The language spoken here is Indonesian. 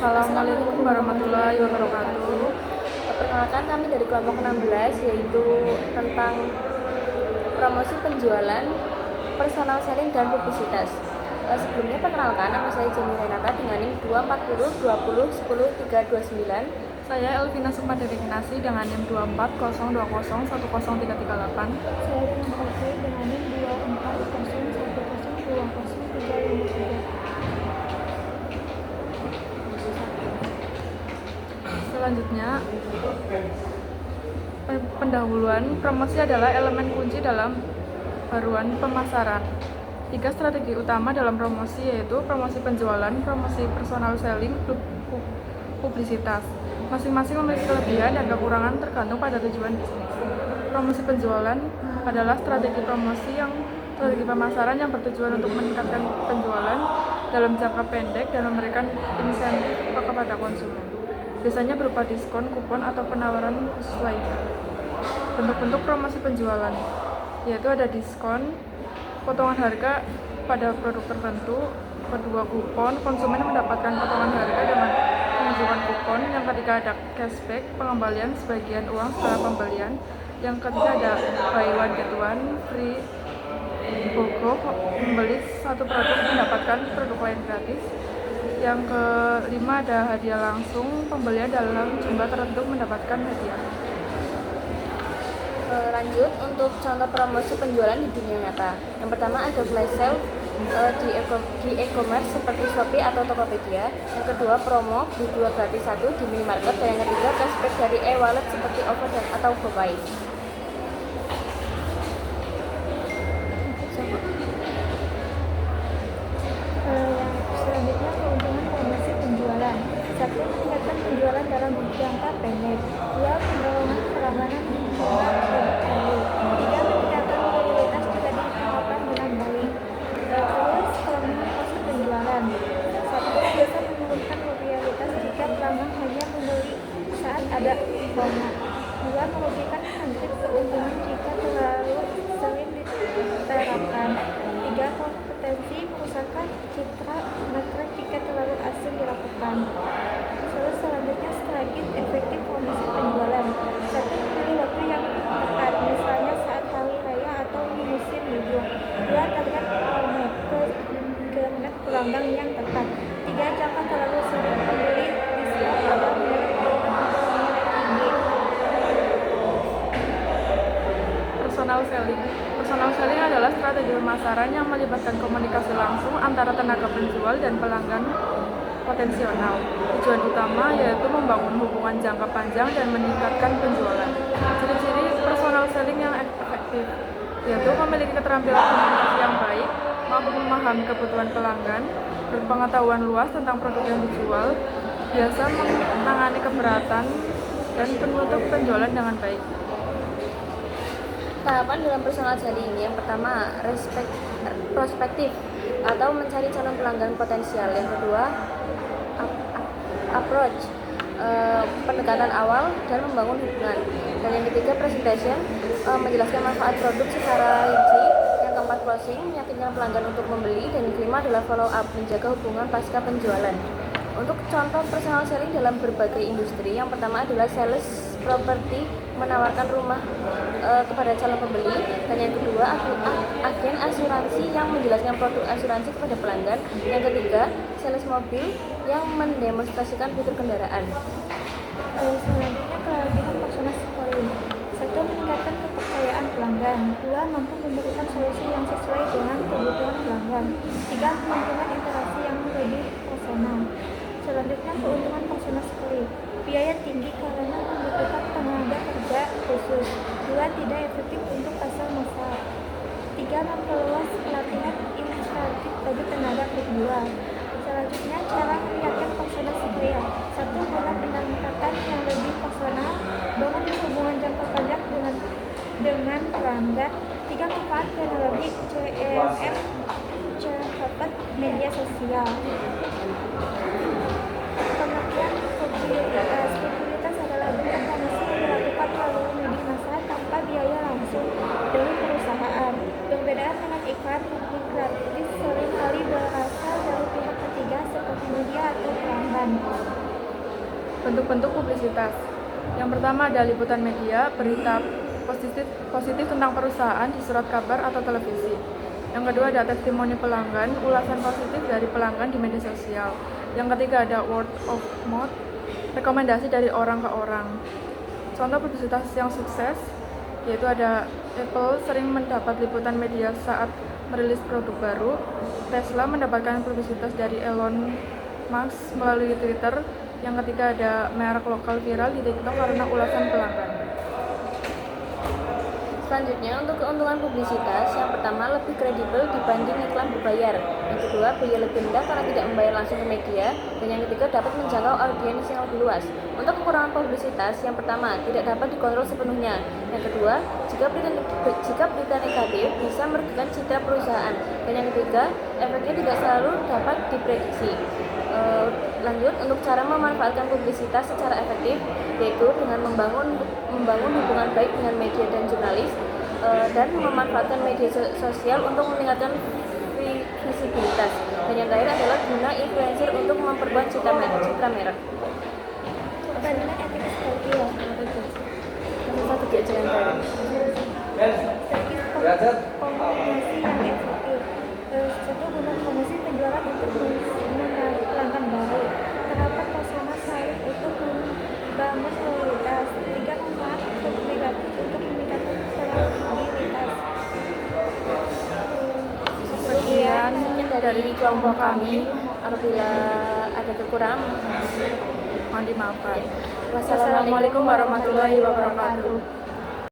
Assalamualaikum warahmatullahi wabarakatuh. Perkenalkan, kami dari kelompok 16, yaitu tentang promosi penjualan, personal selling, dan publisitas. Sebelumnya perkenalkan, nama saya Jenny Renata dengan NIM 240 20 10 329. Saya Elvina Sumpadewi Kinasi dengan NIM 24 020 10338. Saya dengan Oke dengan NIM 2401020353. Selanjutnya, pendahuluan promosi adalah elemen kunci dalam baruan pemasaran. 3 strategi utama dalam promosi yaitu promosi penjualan, promosi personal selling, publisitas. Masing-masing memiliki kelebihan dan kekurangan tergantung pada tujuan bisnis. Promosi penjualan adalah strategi pemasaran yang bertujuan untuk meningkatkan penjualan dalam jangka pendek dan memberikan insentif kepada konsumen. Biasanya berupa diskon, kupon, atau penawaran khusus lainnya. Bentuk-bentuk promosi penjualan yaitu ada diskon, potongan harga pada produk tertentu. Kedua, kupon, konsumen mendapatkan potongan harga dengan menunjukkan kupon. Yang ketiga ada cashback, pengembalian sebagian uang setelah pembelian. Yang ketiga ada buy one get one free, BOGO, membeli satu produk mendapatkan produk lain gratis. Yang kelima ada hadiah langsung, pembelian dalam jumlah tertentu mendapatkan hadiah. Lanjut, untuk contoh promosi penjualan di dunia nyata. Yang pertama ada flash sale di e-commerce seperti Shopee atau Tokopedia. Yang kedua, promo beli 2 gratis 1 di minimarket. Dan yang ketiga, cashback dari e-wallet seperti OVO atau GoPay. Selanjutnya, keuntungan promosi penjualan. 1. Meningkatkan penjualan dalam jangka pendek. 2. Pendorongan keramahan produk baru. 3. Meningkatkan mobilitas jika diterapkan dengan baik. Terus, pengembangan proses penjualan. 1. Bisa menurunkan mobilitas jika pelanggan hanya membeli saat ada promo. 2. Merugikan hasil keuntungan jika terlalu sering diterapkan. 3. Kompetensi merusakan citra metrik jika terlalu asing dilakukan. Selanjutnya, strategi efektif promosi penjualan. 1. Memilih waktu yang tepat, misalnya saat hari raya atau musim libur. 2. Target pelanggan yang tepat. 3. Jangan terlalu sering membeli diskon atau merek produk nilai tinggi. Personal selling adalah strategi pemasaran yang melibatkan komunikasi langsung antara tenaga penjual dan pelanggan potensial. Tujuan utama yaitu membangun hubungan jangka panjang dan meningkatkan penjualan. Ciri-ciri personal selling yang efektif yaitu memiliki keterampilan komunikasi yang baik, mampu memahami kebutuhan pelanggan, berpengetahuan luas tentang produk yang dijual, biasa menangani keberatan, dan penutup penjualan dengan baik. Tahapan dalam personal selling ini, yang pertama prospektif atau mencari calon pelanggan potensial. Yang kedua approach, pendekatan awal dan membangun hubungan. Dan yang ketiga presentation, menjelaskan manfaat produk secara rinci. Yang keempat closing, meyakinkan pelanggan untuk membeli. Dan yang kelima adalah follow up, menjaga hubungan pasca penjualan. Untuk contoh personal selling dalam berbagai industri, yang pertama adalah sales properti, menawarkan rumah kepada calon pembeli. Dan yang kedua, agen asuransi yang menjelaskan produk asuransi kepada pelanggan. Yang ketiga, sales mobil yang mendemonstrasikan fitur kendaraan. Selanjutnya, kelebihan personal selling. 1. Meningkatkan kepercayaan pelanggan. 2. Mampu memberikan solusi yang sesuai dengan kebutuhan pelanggan. 3. Menguntungkan interaksi yang lebih personal. Selanjutnya, keuntungan personal selling. Biaya tinggi karena membutuhkan tenaga kerja khusus. 2. Tidak efektif untuk pasar massal. 3. Memperluas pelatihan ilustratif bagi tenaga penjual. Selanjutnya, cara meningkatkan personal selling. 1. Guna pendekatan yang lebih personal, bangun hubungan jangka panjang dengan pelanggan. 3. Manfaat teknologi CRM, cepat media sosial. Pengertian publisitas adalah bentuk promosi yang dilakukan melalui media massa tanpa biaya langsung dari perusahaan. Perbedaan dengan iklan, publik gratis seringkali berasal dari pihak ketiga seperti media atau pelanggan. Bentuk-bentuk publisitas. Yang pertama ada liputan media, berita positif tentang perusahaan di surat kabar atau televisi. Yang kedua ada testimoni pelanggan, ulasan positif dari pelanggan di media sosial. Yang ketiga ada word of mouth, rekomendasi dari orang ke orang. Contoh publisitas yang sukses yaitu ada Apple sering mendapat liputan media saat merilis produk baru. Tesla mendapatkan publisitas dari Elon Musk melalui Twitter. Yang ketiga ada merek lokal viral di TikTok karena ulasan pelanggan. Selanjutnya, untuk keuntungan publisitas, yang pertama lebih kredibel dibanding iklan berbayar. Yang kedua, biaya lebih rendah karena tidak membayar langsung ke media. Dan yang ketiga, dapat menjangkau audiens yang lebih luas. Untuk kekurangan publisitas, yang pertama, tidak dapat dikontrol sepenuhnya. Yang kedua, jika berita negatif bisa merugikan citra perusahaan. Dan yang ketiga, efeknya tidak selalu dapat diprediksi. Lanjut, untuk cara memanfaatkan publisitas secara efektif, yaitu dengan membangun hubungan baik dengan media dan jurnalis, dan memanfaatkan media sosial untuk meningkatkan visibilitas. Dan yang terakhir adalah guna influencer untuk memperkuat citra merek. Perbandingan etika strategi. Strategi aja yang tadi. Strategi komunikasi yang efektif. Satu, guna promosi penjualan untuk menarik pelanggan baru. Terdapat persona saling untuk membangun loyalitas. Tiga, manfaat negatif untuk meningkatkan stabilitas. Sekian dari kelompok kami. Apabila ada kekurangan, Mohon dimaafkan. wassalamualaikum warahmatullahi wabarakatuh.